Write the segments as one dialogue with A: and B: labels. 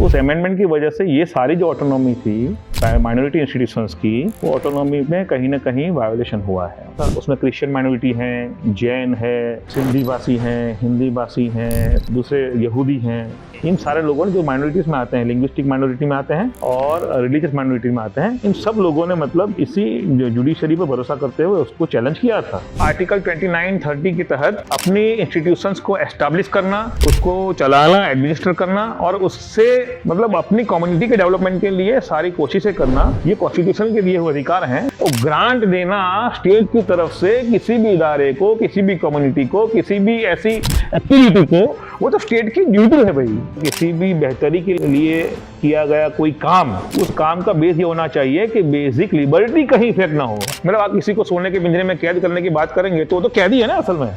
A: उस अमेंडमेंट की वजह से ये सारी जो ऑटोनॉमी थी माइनॉरिटी इंस्टीट्यूशंस की, वो ऑटोनॉमी में कहीं ना कहीं वायोलेशन हुआ है। उसमें क्रिश्चियन माइनॉरिटी हैं, जैन है, सिंधी भाषी हैं, हिंदी भाषी हैं, दूसरे यहूदी हैं। इन सारे लोगों ने जो माइनॉरिटीज में आते हैं, लिंग्विस्टिक माइनॉरिटी में आते हैं और रिलीजियस माइनॉरिटी में आते हैं, इन सब लोगों ने मतलब इसी जुडिशरी पर भरोसा करते हुए उसको चैलेंज किया था। आर्टिकल 29-30 के तहत अपनी इंस्टीट्यूशंस को एस्टैब्लिश करना, उसको चलाना, एडमिनिस्टर करना और उससे मतलब अपनी कम्युनिटी के डेवलपमेंट के लिए सारी कोशिशें करना, ये कॉन्स्टिट्यूशन के दिए हुए अधिकार हैं। तो ग्रांट देना स्टेट की तरफ से किसी भी इदारे को, किसी भी कम्युनिटी को, किसी भी ऐसी एक्टिविटी को, वो तो स्टेट की ड्यूटी है भाई। किसी भी बेहतरी के लिए किया गया कोई काम, उस काम का बेस ये होना चाहिए कि बेसिक लिबर्टी कहीं इफेक्ट ना हो। मतलब आप किसी को सोने के पिंजरे में कैद करने की बात करेंगे तो कैदी है ना असल में।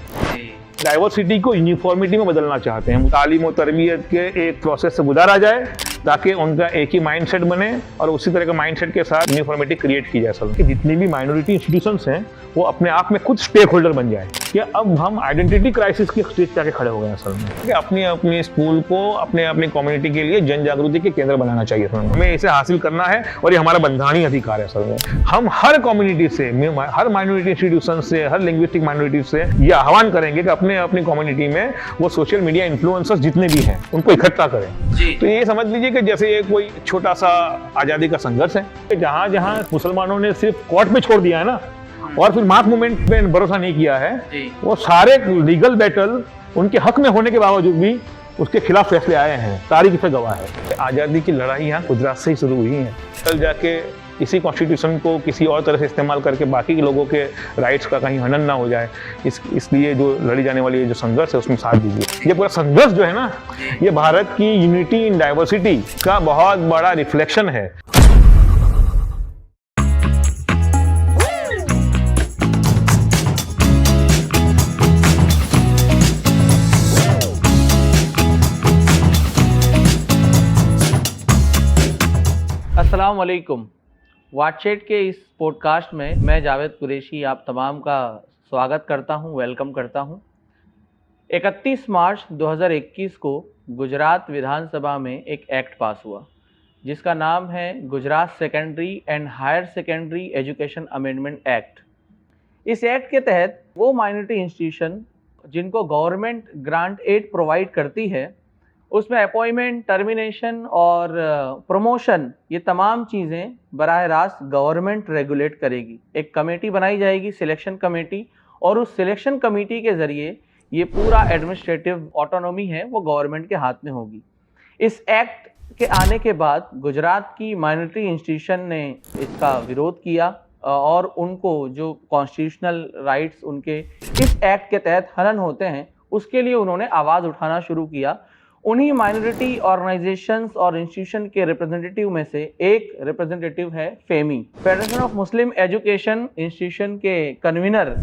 A: डाइवर्सिटी को यूनिफॉर्मिटी में बदलना चाहते हैं। तालीम और तरबियत के एक प्रोसेस से गुजारा जाए ताकि उनका एक ही माइंडसेट बने और उसी तरह का माइंडसेट के साथ यूनिफॉर्मिटी क्रिएट की जाए। असल में जितनी भी माइनॉरिटी इंस्टीट्यूशंस हैं वो अपने आप में खुद स्टेक होल्डर बन जाए कि अब हम आइडेंटिटी क्राइसिस की स्टेज पे आके खड़े हो गए असल में कि अपनी अपनी स्कूल को अपने अपनी कम्युनिटी के लिए जन जागृति के केंद्र बनाना चाहिए। हमें इसे हासिल करना है और ये हमारा बंधानी अधिकार है। असल में हम हर कम्युनिटी से, हर माइनॉरिटी इंस्टीट्यूशन से, हर लिंग्विस्टिक माइनॉरिटी से ये आह्वान करेंगे कि अपने अपनी कम्युनिटी में वो सोशल मीडिया इन्फ्लुएंसर्स जितने भी हैं उनको इकट्ठा करें। तो ये समझ लीजिए कि जैसे ये कोई छोटा सा आजादी का संघर्ष है। जहां जहां मुसलमानों ने सिर्फ कोर्ट में छोड़ दिया है ना और फिर मास मूवमेंट पे भरोसा नहीं किया है, वो सारे लीगल बैटल उनके हक में होने के बावजूद भी उसके खिलाफ फैसले आए हैं। तारीख पे गवाह है। आजादी की लड़ाई यहाँ गुजरात से ही शुरू हुई है। कल जाके इसी कॉन्स्टिट्यूशन को किसी और तरह से इस्तेमाल करके बाकी के लोगों के राइट्स का कहीं हनन ना हो जाए, इसलिए जो लड़ी जाने वाली जो संघर्ष है उसमें साथ दीजिए। ये पूरा संघर्ष जो है ना, ये भारत की यूनिटी इन डाइवर्सिटी का बहुत बड़ा रिफ्लेक्शन है।
B: अस्सलाम वालेकुम। वाटचैट के इस पॉडकास्ट में मैं जावेद कुरैशी आप तमाम का स्वागत करता हूं, वेलकम करता हूं। 31 मार्च 2021 को गुजरात विधानसभा में एक एक्ट पास हुआ जिसका नाम है Gujarat secondary and higher secondary education amendment act. इस एक्ट के तहत वो माइनॉरिटी इंस्टीट्यूशन जिनको गवर्नमेंट ग्रांट एड प्रोवाइड करती है, उसमें अपॉइंटमेंट, टर्मिनेशन और प्रमोशन, ये तमाम चीज़ें बराह रास्त गवर्नमेंट रेगुलेट करेगी। एक कमेटी बनाई जाएगी, सिलेक्शन कमेटी, और उस सिलेक्शन कमेटी के ज़रिए ये पूरा एडमिनिस्ट्रेटिव ऑटोनॉमी है वो गवर्नमेंट के हाथ में होगी। इस एक्ट के आने के बाद गुजरात की माइनॉरिटी इंस्टीट्यूशन ने इसका विरोध किया और उनको जो कॉन्स्टिट्यूशनल राइट्स उनके इस एक्ट के तहत हनन होते हैं उसके लिए उन्होंने आवाज़ उठाना शुरू किया। उन्हीं माइनॉरिटी ऑर्गेनाइजेशंस और इंस्टीट्यूशन के रिप्रेजेंटेटिव में से एक रिप्रेजेंटेटिव है FEMI, federation of Muslim education institution के कन्वीनर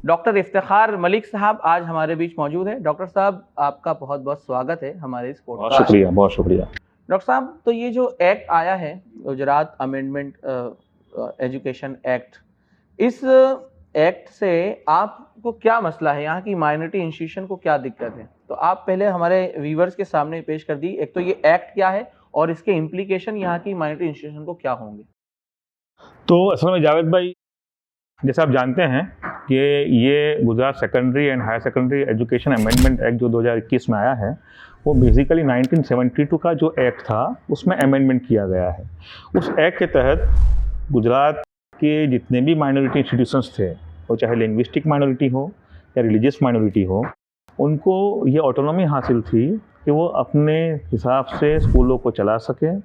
B: डॉक्टर इफ्तिखार मलिक साहब आज हमारे बीच मौजूद है। डॉक्टर साहब, आपका बहुत बहुत स्वागत है हमारे इस पॉडकास्ट।
A: बहुत शुक्रिया, बहुत शुक्रिया।
B: डॉक्टर साहब, तो ये जो एक्ट आया है गुजरात अमेंडमेंट एजुकेशन एक्ट, इस एक्ट से आपको क्या मसला है? यहाँ की माइनॉरिटी इंस्टीट्यूशन को क्या दिक्कत है? तो आप पहले हमारे व्यूवर्स के सामने पेश कर दी, एक तो ये एक्ट क्या है और इसके इम्प्लीकेशन यहाँ की माइनॉरिटी इंस्टीट्यूशन को क्या होंगे?
A: तो असल में जावेद भाई, जैसे आप जानते हैं कि ये Gujarat secondary and higher secondary education amendment act जो 2021 में आया है, वो बेसिकली 1972 का जो एक्ट था उसमें अमेंडमेंट किया गया है। उस एक्ट के तहत गुजरात के जितने भी माइनॉरिटी इंस्टीट्यूशंस थे, वो चाहे लिंग्विस्टिक माइनॉरिटी हो या रिलीजियस माइनॉरिटी हो, उनको ये ऑटोनॉमी हासिल थी कि वो अपने हिसाब से स्कूलों को चला सकें,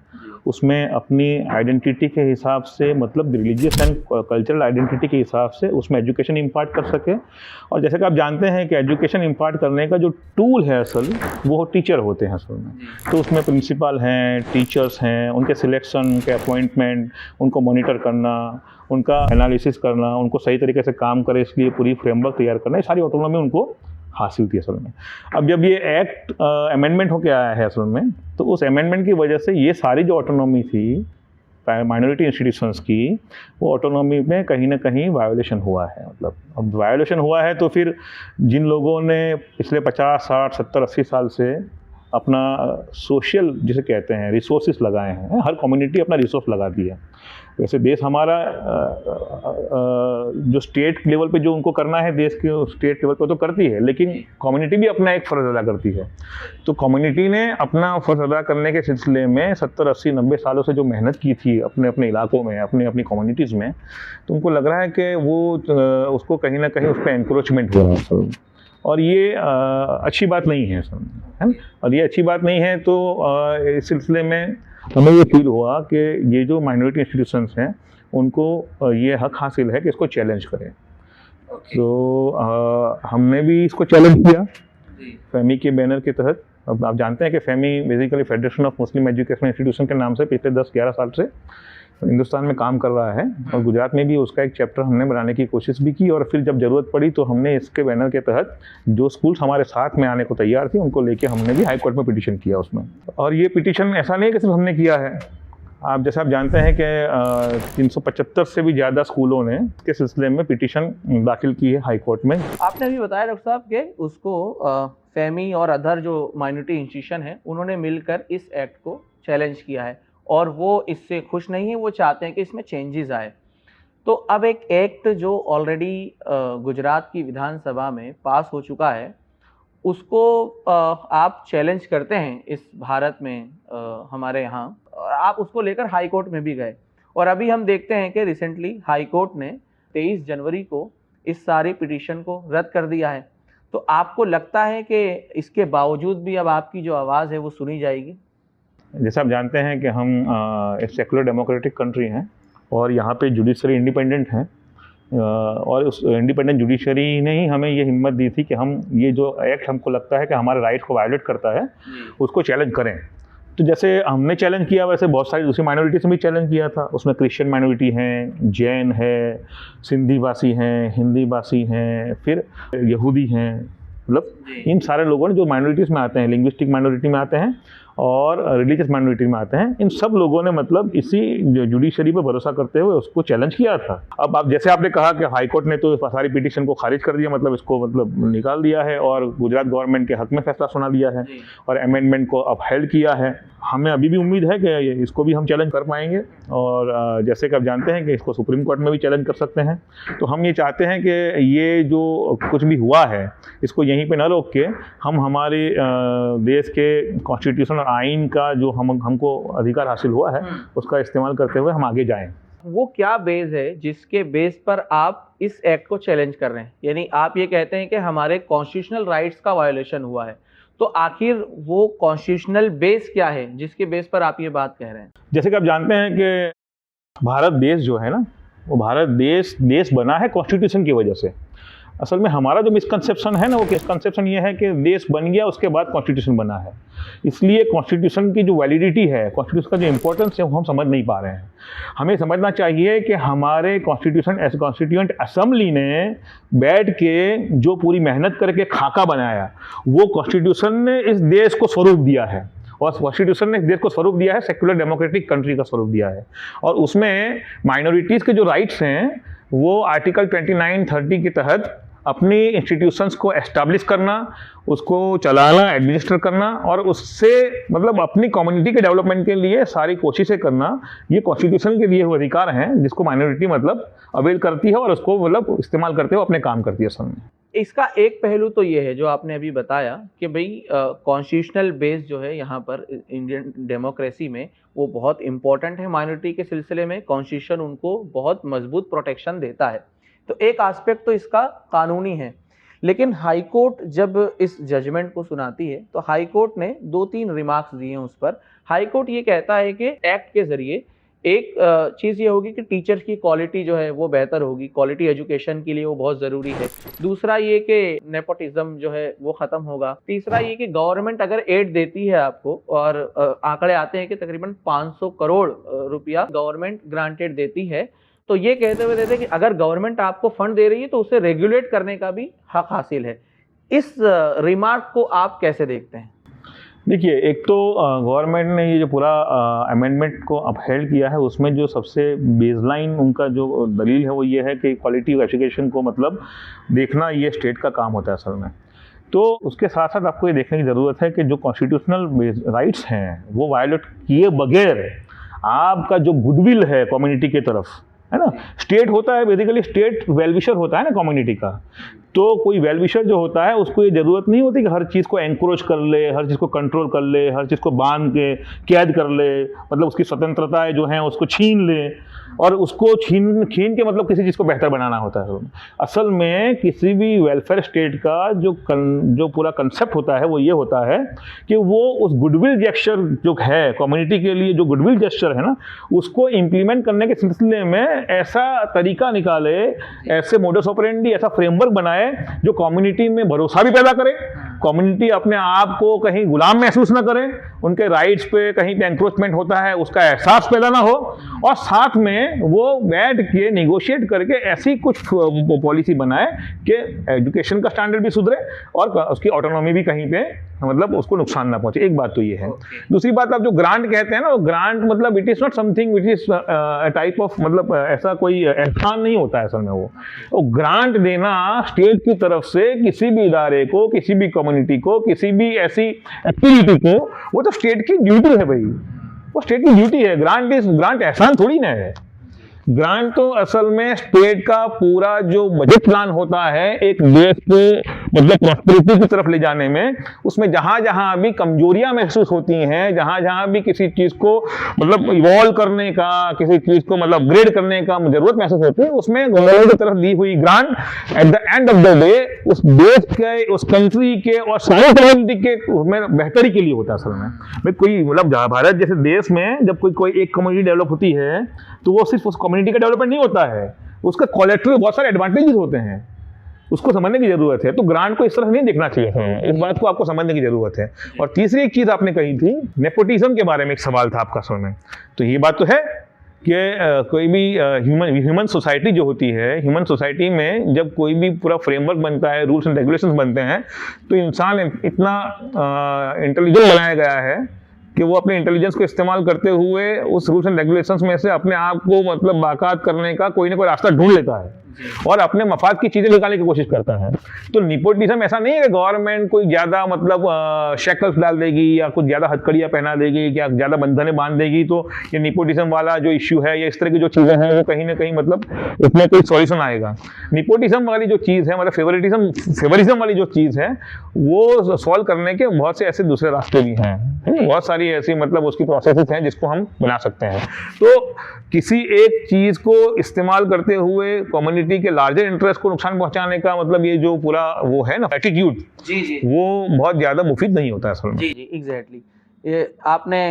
A: उसमें अपनी आइडेंटिटी के हिसाब से, मतलब रिलीजियस एंड कल्चरल आइडेंटिटी के हिसाब से उसमें एजुकेशन इम्पार्ट कर सके। और जैसे कि आप जानते हैं कि एजुकेशन इम्पार्ट करने का जो टूल है असल, वो टीचर होते हैं असल में। तो उसमें प्रिंसिपल हैं, टीचर्स हैं, उनके सिलेक्शन, उनके अपॉइंटमेंट, उनको मॉनिटर करना, उनका एनालिसिस करना, उनको सही तरीके से काम करे इसलिए पूरी फ्रेमवर्क तैयार करना, ये सारी ऑटोनॉमी उनको हासिल थी असल में। अब जब ये एक्ट अमेंडमेंट होके आया है असल में, तो उस अमेंडमेंट की वजह से ये सारी जो ऑटोनॉमी थी माइनॉरिटी इंस्टीट्यूशंस की, वो ऑटोनॉमी में कहीं ना कहीं वायोलेशन हुआ है। मतलब अब वायोलेशन हुआ है तो फिर जिन लोगों ने पिछले 50, 60, 70, 80 साल से अपना सोशल जिसे कहते हैं रिसोर्सेस लगाए हैं। हर कम्युनिटी अपना रिसोर्स लगाती है। वैसे देश हमारा जो स्टेट लेवल पे जो उनको करना है देश के स्टेट लेवल पे तो करती है, लेकिन कम्युनिटी भी अपना एक फ़र्ज़ अदा करती है। तो कम्युनिटी ने अपना फ़र्ज़ अदा करने के सिलसिले में 70, 80, 90 सालों से जो मेहनत की थी अपने अपने इलाकों में, अपनी अपनी कम्युनिटीज़ में, तो उनको लग रहा है कि वो उसको कहीं ना कहीं उस पर एनक्रोचमेंट हो रहा है सर। और ये अच्छी बात नहीं है सर, है ना। और ये अच्छी बात नहीं है, तो इस सिलसिले में हमें ये फील हुआ कि ये जो माइनॉरिटी इंस्टीट्यूशंस हैं उनको ये हक हासिल है कि इसको चैलेंज करें। तो हमने भी इसको चैलेंज किया फेमी के बैनर के तहत। अब आप जानते हैं कि FEMI basically federation of Muslim education institution के नाम से पिछले 10-11 साल से हिंदुस्तान में काम कर रहा है, और गुजरात में भी उसका एक चैप्टर हमने बनाने की कोशिश भी की। और फिर जब ज़रूरत पड़ी तो हमने इसके बैनर के तहत जो स्कूल्स हमारे साथ में आने को तैयार थी उनको लेके हमने भी हाई कोर्ट में पिटीशन किया उसमें। और ये पिटीशन ऐसा नहीं कि सिर्फ हमने किया है, आप जैसे आप जानते हैं कि 375 से भी ज़्यादा स्कूलों ने इसके सिलसिले में पिटीशन दाखिल की है हाई कोर्ट में।
B: आपने अभी बताया डॉक्टर साहब कि उसको फेमी और अदर जो माइनॉरिटी इंस्टीट्यूशन है उन्होंने मिलकर इस एक्ट को चैलेंज किया है, और वो इससे खुश नहीं है, वो चाहते हैं कि इसमें चेंजेस आए। तो अब एक एक्ट जो ऑलरेडी गुजरात की विधानसभा में पास हो चुका है, उसको आप चैलेंज करते हैं इस भारत में हमारे यहाँ, और आप उसको लेकर हाई कोर्ट में भी गए। और अभी हम देखते हैं कि रिसेंटली हाई कोर्ट ने 23 जनवरी को इस सारी पिटीशन को रद्द कर दिया है। तो आपको लगता है कि इसके बावजूद भी अब आपकी जो आवाज़ है वो सुनी जाएगी?
A: जैसे आप जानते हैं कि हम एक सेकुलर डेमोक्रेटिक कंट्री हैं, और यहाँ पे जुडिशरी इंडिपेंडेंट है, और उस इंडिपेंडेंट जुडिशरी ने ही हमें ये हिम्मत दी थी कि हम ये जो एक्ट हमको लगता है कि हमारे राइट को वायलेट करता है उसको चैलेंज करें। तो जैसे हमने चैलेंज किया वैसे बहुत सारी दूसरी माइनॉरिटीज़ ने भी चैलेंज किया था। उसमें क्रिश्चियन माइनॉरिटी हैं, जैन है, सिंधी भाषी हैं, हिंदी भाषी हैं, फिर यहूदी हैं, मतलब इन सारे लोगों ने जो माइनॉरिटीज़ में आते हैं, लिंग्विस्टिक माइनॉरिटी में आते हैं और रिलीजियस माइनॉरिटी में आते हैं, इन सब लोगों ने मतलब इसी जुडिशरी पर भरोसा करते हुए उसको चैलेंज किया था। अब आप जैसे आपने कहा कि हाई कोर्ट ने तो सारी पिटीशन को खारिज कर दिया, मतलब इसको मतलब निकाल दिया है और गुजरात गवर्नमेंट के हक में फैसला सुना दिया है और अमेंडमेंट को अपहेल्ड किया है। हमें अभी भी उम्मीद है कि इसको भी हम चैलेंज कर पाएंगे, और जैसे कि आप जानते हैं कि इसको सुप्रीम कोर्ट में भी चैलेंज कर सकते हैं। तो हम ये चाहते हैं कि ये जो कुछ भी हुआ है इसको यहीं पे न रोक के हम हमारे देश के कॉन्स्टिट्यूशन और आइन का जो हमको अधिकार हासिल हुआ है उसका इस्तेमाल करते हुए हम आगे जाएं।
B: वो क्या बेस है जिसके बेस पर आप इस एक्ट को चैलेंज कर रहे हैं? यानी आप ये कहते हैं कि हमारे कॉन्स्टिट्यूशनल राइट्स का वायोलेशन हुआ है, तो आखिर वो कॉन्स्टिट्यूशनल बेस क्या है जिसके बेस पर आप ये बात कह रहे हैं?
A: जैसे कि आप जानते हैं कि भारत देश जो है ना, वो भारत देश बना है कॉन्स्टिट्यूशन की वजह से। असल में हमारा जो मिसकंसेप्शन है ना, वो मिसकंसेप्शन ये है कि देश बन गया उसके बाद कॉन्स्टिट्यूशन बना है। इसलिए कॉन्स्टिट्यूशन की जो वैलिडिटी है, कॉन्स्टिट्यूशन का जो इम्पोर्टेंस है, वो हम समझ नहीं पा रहे हैं। हमें समझना चाहिए कि हमारे कॉन्स्टिट्यूशन एज कॉन्स्टिट्यूएंट असेंबली ने बैठ के जो पूरी मेहनत करके खाका बनाया, वो कॉन्स्टिट्यूशन ने इस देश को स्वरूप दिया है, और कॉन्स्टिट्यूशन ने इस देश को स्वरूप दिया है, सेक्युलर डेमोक्रेटिक कंट्री का स्वरूप दिया है। और उसमें माइनॉरिटीज़ के जो राइट्स हैं वो आर्टिकल 29-30 के तहत अपनी इंस्टीट्यूशंस को एस्टैब्लिश करना, उसको चलाना, एडमिनिस्टर करना, और उससे मतलब अपनी कम्युनिटी के डेवलपमेंट के लिए सारी कोशिशें करना, ये कॉन्स्टिट्यूशन के दिए हुए अधिकार हैं जिसको माइनॉरिटी मतलब अवेल करती है और उसको मतलब इस्तेमाल करते हुए अपने काम करती है असल में।
B: इसका एक पहलू तो ये है जो आपने अभी बताया कि भाई कॉन्स्टिट्यूशनल बेस जो है यहाँ पर इंडियन डेमोक्रेसी में वो बहुत इंपॉर्टेंट है। माइनॉरिटी के सिलसिले में कॉन्स्टिट्यूशन उनको बहुत मजबूत प्रोटेक्शन देता है, तो एक एस्पेक्ट तो इसका कानूनी है। लेकिन हाई कोर्ट जब इस जजमेंट को सुनाती है तो हाई कोर्ट ने 2-3 रिमार्क्स दिए हैं उस पर। हाई कोर्ट ये कहता है कि एक्ट के जरिए एक चीज़ ये होगी कि टीचर्स की क्वालिटी जो है वो बेहतर होगी, क्वालिटी एजुकेशन के लिए वो बहुत ज़रूरी है। दूसरा ये कि नेपोटिज्म जो है वो ख़त्म होगा। तीसरा ये कि गवर्नमेंट अगर एड देती है आपको, और आंकड़े आते हैं कि तकरीबन 500 करोड़ रुपया गवर्नमेंट ग्रांटेड देती है, तो ये कहते हुए देते हैं कि अगर गवर्नमेंट आपको फंड दे रही है तो उसे रेगुलेट करने का भी हक हासिल है। इस रिमार्क को आप कैसे देखते हैं?
A: देखिए, एक तो गवर्नमेंट ने ये जो पूरा अमेंडमेंट को अपहेल्ड किया है, उसमें जो सबसे बेसलाइन उनका जो दलील है वो ये है कि क्वालिटी ऑफ एजुकेशन को मतलब देखना ये स्टेट का काम होता है असल में। तो उसके साथ साथ आपको ये देखने की ज़रूरत है कि जो कॉन्स्टिट्यूशनल राइट्स हैं वो वायलेट किए बगैर आपका जो गुडविल है कम्युनिटी की तरफ, है ना, स्टेट होता है बेसिकली, स्टेट वेलविशर होता है ना कम्युनिटी का, तो कोई वेलविशर जो होता है उसको ये ज़रूरत नहीं होती कि हर चीज़ को एंकरोच कर ले, हर चीज़ को कंट्रोल कर ले, हर चीज़ को बांध के कैद कर ले, मतलब उसकी स्वतंत्रताएं जो हैं उसको छीन ले, और उसको छीन के मतलब किसी चीज़ को बेहतर बनाना होता है। असल में किसी भी वेलफेयर स्टेट का जो पूरा कंसेप्ट होता है वो ये होता है कि वो उस गुडविल जेस्चर जो है कम्युनिटी के लिए, जो गुडविल जेस्चर है ना, उसको इम्प्लीमेंट करने के सिलसिले में ऐसा तरीका निकाले, ऐसे मोडस ऑपरेंडी, ऐसा फ्रेमवर्क बनाए जो कम्युनिटी में भरोसा भी पैदा करे, कम्युनिटी अपने आप को कहीं गुलाम महसूस ना करे, उनके राइट्स पे कहीं पे एंक्रोचमेंट होता है उसका एहसास पैदा ना हो, और साथ में वो बैठ के निगोशिएट करके ऐसी कुछ पॉलिसी बनाए कि एजुकेशन का स्टैंडर्ड भी सुधरे और उसकी ऑटोनॉमी भी कहीं पे मतलब उसको नुकसान ना पहुंचे। एक बात तो ये है। दूसरी बात, आप जो ग्रांट कहते हैं ना, वो ग्रांट मतलब it is not something which is type of, मतलब ऐसा कोई एहसान नहीं होता है असल में। वो ग्रांट देना स्टेट की तरफ से किसी भी इदारे को, किसी भी कम्युनिटी को, किसी भी ऐसी एक्टिविटी को, वो तो स्टेट की ड्यूटी है भाई, वो स्टेट की ड्यूटी है। ग्रांट एहसान थोड़ी ना है। ग्रांट तो असल में स्टेट का पूरा जो बजट प्लान होता है एक देश को मतलब प्रॉस्पेरिटी की तरफ ले जाने में, उसमें जहां जहां भी कमजोरियां महसूस होती हैं, जहां जहां भी किसी चीज को मतलब इवॉल्व करने का, किसी चीज को मतलब अपग्रेड करने का जरूरत महसूस होती है, उसमें गवर्नमेंट की तरफ दी हुई grant at the end of the day उस देश के, उस कंट्री के और सारी कम्युनिटी के में बेहतरी के लिए होता है। असल में कोई मतलब भारत जैसे देश में जब कोई एक कम्युनिटी डेवलप होती है तो वो सिर्फ उस कम्युनिटी का डेवलपमेंट नहीं होता है, उसका कोलैटरल बहुत सारे एडवांटेजेस होते हैं, उसको समझने की जरूरत है। तो ग्रांट को इस तरह नहीं देखना चाहिए, इस बात को आपको समझने की जरूरत है। और तीसरी एक चीज आपने कही थी, नेपोटिज्म के बारे में एक सवाल था आपका असल में। तो ये बात तो है कि कोई भी ह्यूमन सोसाइटी जो होती है, ह्यूमन सोसाइटी में जब कोई भी पूरा फ्रेमवर्क बनता है, रूल्स एंड रेगुलेशंस बनते हैं, तो इंसान इतना इंटेलिजेंट बनाया गया है कि वो अपने इंटेलिजेंस को इस्तेमाल करते हुए उस रूल्स एंड रेगुलेशंस में से अपने आप को मतलब बाकात करने का कोई ना कोई रास्ता ढूंढ लेता है और अपने मफाद की चीजें निकालने की कोशिश करता है। तो निपोटिज्म ऐसा नहीं है कि गवर्नमेंट कोई ज्यादा मतलब शेकल्स डाल देगी या कुछ ज्यादा हथकड़ियां पहना देगी या ज्यादा बंधने बांध देगी तो ये निपोटिज्म वाला जो इश्यू है या इस तरह की जो चीजें हैं वो कहीं ना कहीं मतलब उसमें कोई सॉल्यूशन आएगा। निपोटिज्म वाली जो चीज है, मतलब फेवरिज्म वाली जो चीज है, वो सॉल्व करने के बहुत से ऐसे दूसरे रास्ते भी हैं, बहुत सारी ऐसी मतलब उसकी प्रोसेसेस हैं जिसको हम बना सकते हैं। तो किसी एक चीज को इस्तेमाल करते हुए कम्युनिटी के लार्जर इंटरेस्ट को नुकसान पहुंचाने का मतलब ये जो पूरा वो है ना एटीट्यूड, जी वो बहुत ज्यादा मुफीद नहीं होता है असल में।
B: जी एग्जैक्टली। ये आपने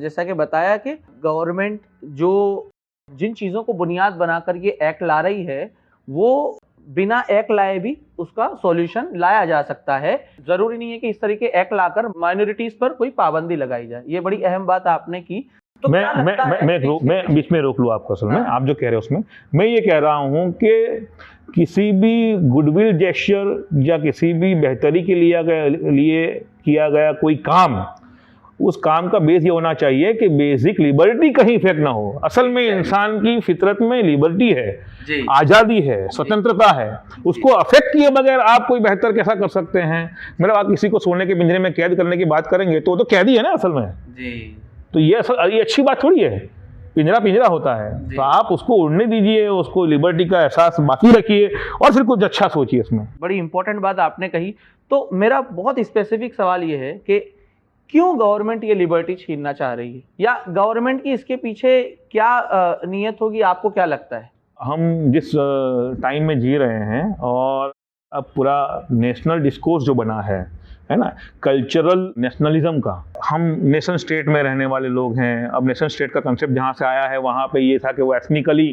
B: जैसा कि बताया कि गवर्नमेंट जो जिन चीज़ों को बुनियाद बनाकर ये एक्ट ला रही है वो बिना एक्ट लाए भी उसका सॉल्यूशन लाया जा सकता है। जरूरी नहीं है कि इस तरीके एक्ट लाकर माइनॉरिटीज पर कोई पाबंदी लगाई जाए। ये बड़ी अहम बात आपने की। तो
A: मैं बीच में रोक लूँ आपको। असल में आप जो कह रहे हो उसमें मैं ये कह रहा हूँ कि किसी भी गुडविल जेस्चर या किसी भी बेहतरी के लिए किया गया कोई काम, उस काम का बेस ये होना चाहिए कि बेसिक लिबर्टी कहीं इफेक्ट ना हो। असल में इंसान की फितरत में लिबर्टी है, आज़ादी है, स्वतंत्रता है, उसको अफेक्ट किए बगैर आप कोई बेहतर कैसा कर सकते हैं। मतलब आप किसी को सोने के पिंजरे में कैद करने की बात करेंगे तो कैदी है ना असल में जी। तो ये अच्छी बात थोड़ी है। पिंजरा होता है तो आप उसको उड़ने दीजिए, उसको लिबर्टी का एहसास बाकी रखिए और फिर कुछ अच्छा सोचिए। इसमें
B: बड़ी इंपॉर्टेंट बात आपने कही। तो मेरा बहुत स्पेसिफिक सवाल ये है कि क्यों गवर्नमेंट ये लिबर्टी छीनना चाह रही है, या गवर्नमेंट की इसके पीछे क्या नीयत होगी, आपको क्या लगता है?
A: हम जिस टाइम में जी रहे हैं और अब पूरा नेशनल डिस्कोर्स जो बना है ना, कल्चरल नेशनलिज्म का, हम नेशन स्टेट में रहने वाले लोग हैं। अब नेशन स्टेट का कंसेप्ट जहाँ से आया है वहाँ पे ये था कि वो एथनिकली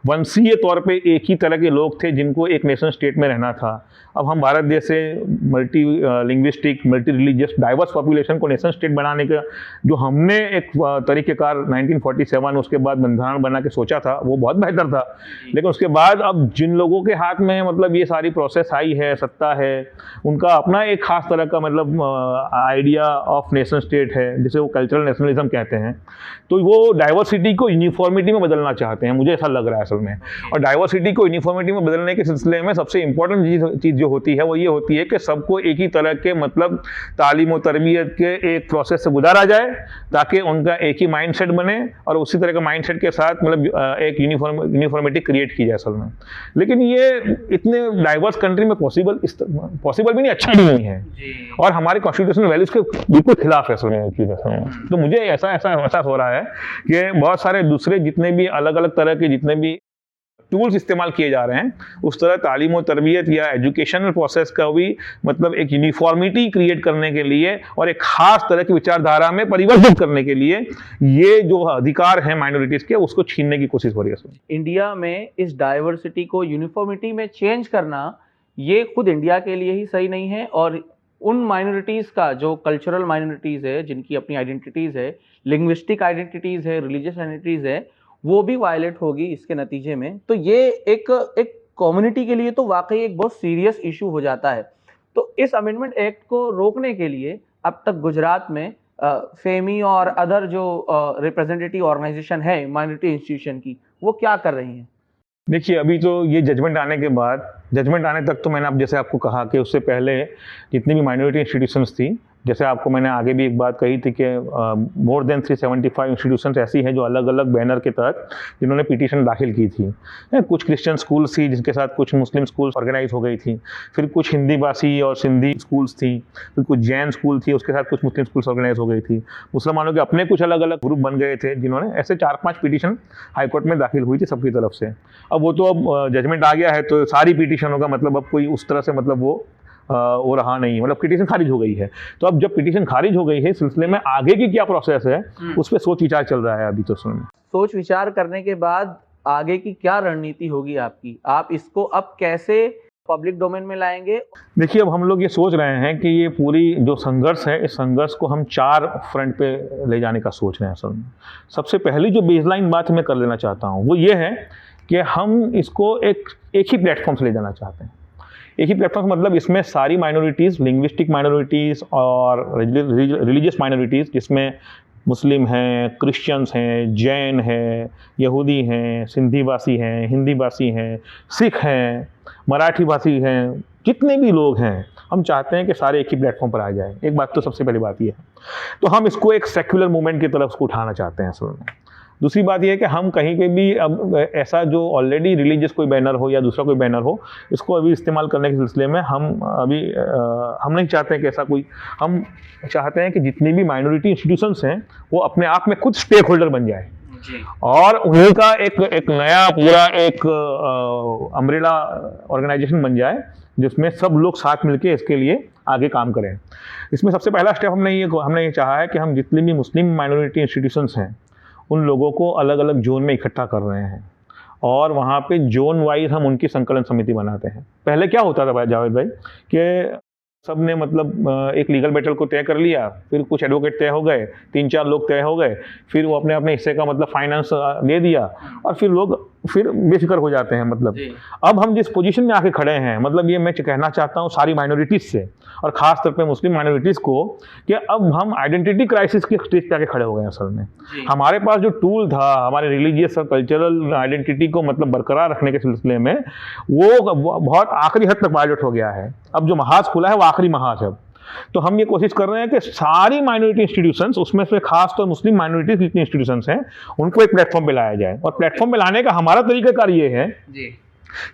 A: वंशीय तौर पे एक ही तरह के लोग थे जिनको एक नेशन स्टेट में रहना था। अब हम भारत देश से multi linguistic, multi religious, diverse population को नेशन स्टेट बनाने का जो हमने एक तरीक़ेकार 1947 उसके बाद बंधारण बना के सोचा था वो बहुत बेहतर था। लेकिन उसके बाद अब जिन लोगों के हाथ में मतलब ये सारी प्रोसेस आई है, सत्ता है, उनका अपना एक खास तरह का मतलब आइडिया ऑफ नेशन स्टेट है, जिसे वो कल्चरल नेशनलिज्म कहते हैं, तो वो डाइवर्सिटी को यूनिफॉर्मिटी में बदलना चाहते हैं, मुझे ऐसा लग रहा है असल में। और डाइवर्सिटी को यूनिफॉर्मिटी में बदलने के सिलसिले में सबसे इंपॉर्टेंट चीज़ जो होती है वो ये होती है कि सबको एक ही तरह के मतलब तालीम और तरबियत के एक प्रोसेस से गुजारा जाए, ताकि उनका एक ही माइंडसेट बने और उसी तरह का माइंडसेट के साथ मतलब एक यूनिफॉर्मिटी क्रिएट की जाए असल में। लेकिन ये इतने डाइवर्स कंट्री में पॉसिबल भी नहीं, अच्छा भी नहीं है, और हमारे कॉन्स्टिट्यूशनल वैल्यूज के बिल्कुल खिलाफ है असल में। तो मुझे ऐसा एहसास हो रहा है कि बहुत सारे दूसरे जितने भी अलग अलग तरह के जितने भी टूल्स इस्तेमाल किए जा रहे हैं, उस तरह तालीम और तरबियत या एजुकेशनल प्रोसेस का भी मतलब एक यूनिफॉर्मिटी क्रिएट करने के लिए और एक खास तरह की विचारधारा में परिवर्तित करने के लिए ये जो अधिकार हैं माइनॉरिटीज के, उसको छीनने की कोशिश हो रही है।
B: इंडिया में इस डाइवर्सिटी को यूनिफॉर्मिटी में चेंज करना ये खुद इंडिया के लिए ही सही नहीं है, और उन माइनॉरिटीज का जो कल्चरल माइनॉरिटीज है, जिनकी अपनी आइडेंटिटीज है, लिंग्विस्टिक आइडेंटिटीज है, रिलीजियस आइडेंटिटीज है, वो भी वायलेट होगी इसके नतीजे में। तो ये एक कम्युनिटी के लिए तो वाकई एक बहुत सीरियस इशू हो जाता है। तो इस अमेंडमेंट एक्ट को रोकने के लिए अब तक गुजरात में फेमी और अदर जो रिप्रेजेंटेटिव ऑर्गेनाइजेशन है माइनॉरिटी इंस्टीट्यूशन की, वो क्या कर रही हैं?
A: देखिए, अभी तो ये जजमेंट आने के बाद, जजमेंट आने तक तो मैंने जैसे आपको कहा कि उससे पहले जितनी भी माइनॉरिटी इंस्टीट्यूशंस थी, जैसे आपको मैंने आगे भी एक बात कही थी कि मोर देन 375 इंस्टीट्यूशंस ऐसी हैं जो अलग अलग बैनर के तहत जिन्होंने पिटीशन दाखिल की थी। कुछ क्रिश्चियन स्कूल्स थी जिसके साथ कुछ मुस्लिम स्कूल्स ऑर्गेनाइज हो गई थी, फिर कुछ हिंदी भाषी और सिंधी स्कूल्स थी, फिर कुछ जैन स्कूल थी, उसके साथ कुछ मुस्लिम स्कूल्स ऑर्गेनाइज हो गई थी। मुसलमानों के अपने कुछ अलग अलग ग्रुप बन गए थे जिन्होंने ऐसे 4-5 पिटीशन हाईकोर्ट में दाखिल हुई थी सबकी तरफ से। अब वो तो अब जजमेंट आ गया है, तो सारी पिटीशनों का मतलब अब कोई उस तरह से मतलब वो रहा नहीं, मतलब पिटीशन खारिज हो गई है। तो अब जब पिटीशन खारिज हो गई है, इस सिलसिले में आगे की क्या प्रोसेस है उस पर सोच विचार चल रहा है अभी तो।
B: सोच विचार करने के बाद आगे की क्या रणनीति होगी आपकी? आप इसको अब कैसे पब्लिक डोमेन में लाएंगे?
A: देखिए, अब हम लोग ये सोच रहे हैं कि ये पूरी जो संघर्ष है, इस संघर्ष को हम 4 फ्रंट पे ले जाने का सोच रहे हैं असल में। सबसे पहली जो बेसलाइन बात मैं कर लेना चाहता हूँ वो ये है कि हम इसको एक ही प्लेटफॉर्म से ले जाना चाहते हैं। एक ही प्लेटफॉर्म मतलब इसमें सारी माइनॉरिटीज़, लिंग्विस्टिक माइनॉरिटीज़ और रिलीजियस माइनॉरिटीज़, जिसमें मुस्लिम हैं, क्रिश्चियंस हैं, जैन हैं, यहूदी हैं, सिंधी भाषी हैं, हिंदी भाषी हैं, सिख हैं, मराठी भाषी हैं, जितने भी लोग हैं, हम चाहते हैं कि सारे एक ही प्लेटफॉर्म पर आ जाए। एक बात तो सबसे पहली बात ये है। तो हम इसको एक सेक्युलर मूवमेंट की तरफ उसको उठाना चाहते हैं असल में। दूसरी बात यह है कि हम कहीं पे भी अब ऐसा जो ऑलरेडी रिलीजियस कोई बैनर हो या दूसरा कोई बैनर हो, इसको अभी इस्तेमाल करने के सिलसिले में हम नहीं चाहते हैं कि ऐसा कोई, हम चाहते हैं कि जितनी भी माइनॉरिटी इंस्टीट्यूशंस हैं वो अपने आप में खुद स्टेक होल्डर बन जाए और उन्हीं का एक नया पूरा एक अम्ब्रेला ऑर्गेनाइजेशन बन जाए जिसमें सब लोग साथ मिलके इसके लिए आगे काम करें। इसमें सबसे पहला स्टेप हमने ये चाहा है कि हम जितनी भी मुस्लिम माइनॉरिटी इंस्टीट्यूशंस हैं उन लोगों को अलग अलग जोन में इकट्ठा कर रहे हैं और वहाँ पे जोन वाइज हम उनकी संकलन समिति बनाते हैं। पहले क्या होता था जावेद भाई कि सब ने मतलब एक लीगल बैटल को तय कर लिया, फिर कुछ एडवोकेट तय हो गए, 3-4 लोग तय हो गए, फिर वो अपने अपने हिस्से का मतलब फाइनेंस दे दिया और फिर लोग फिर बेफिक्र हो जाते हैं। मतलब अब हम जिस पोजीशन में आके खड़े हैं, मतलब ये मैं कहना चाहता हूँ सारी माइनॉरिटीज़ से और ख़ास तौर पे मुस्लिम माइनॉरिटीज़ को, कि अब हम आइडेंटिटी क्राइसिस के स्टेज पे आके खड़े हो गए हैं। असल में हमारे पास जो टूल था हमारे रिलीजियस और कल्चरल आइडेंटिटी को मतलब बरकरार रखने के सिलसिले में, वो बहुत आखिरी हद तक वायलेट हो गया है। अब जो महाज खुला है वो आखिरी महाज है। तो हम ये कोशिश कर रहे हैं कि सारी माइनॉरिटी इंस्टीट्यूशंस, उसमें से खास तौर मुस्लिम माइनॉरिटीज जितनी इंस्टीट्यूशंस हैं उनको एक प्लेटफॉर्म पे लाया जाए। और प्लेटफॉर्म पे लाने का हमारा तरीकाकार ये है